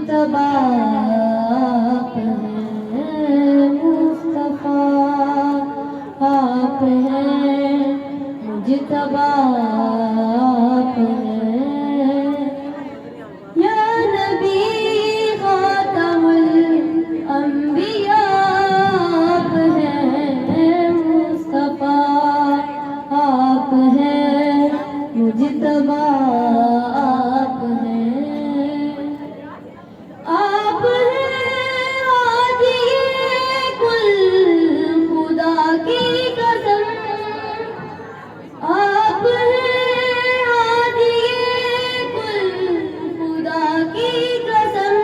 مجتبی آپ ہیں مصطفیٰ، آپ ہیں مجتبی آپ ہیں یا نبی خاتم الانبیاء، آپ ہیں مصطفیٰ، آپ ہیں مجتبی آپ ہیں، آپ ہیں ہادی کل خدا کی قسم، آپ ہیں ہادی کل خدا کی قسم،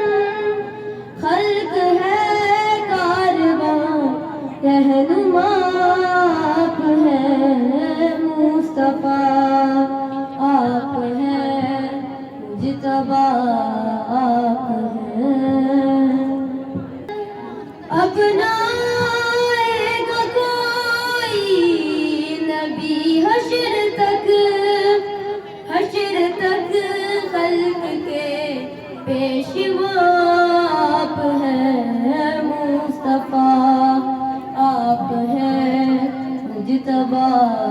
خلق ہے کارواں رہنما، آپ ہیں مصطفیٰ، آپ ہیں مجتبی آپ ہیں، اپنا آئے گا کوئی نبی حشر تک خلق کے پیشوا، آپ ہیں مصطفیٰ، آپ ہیں مجتبی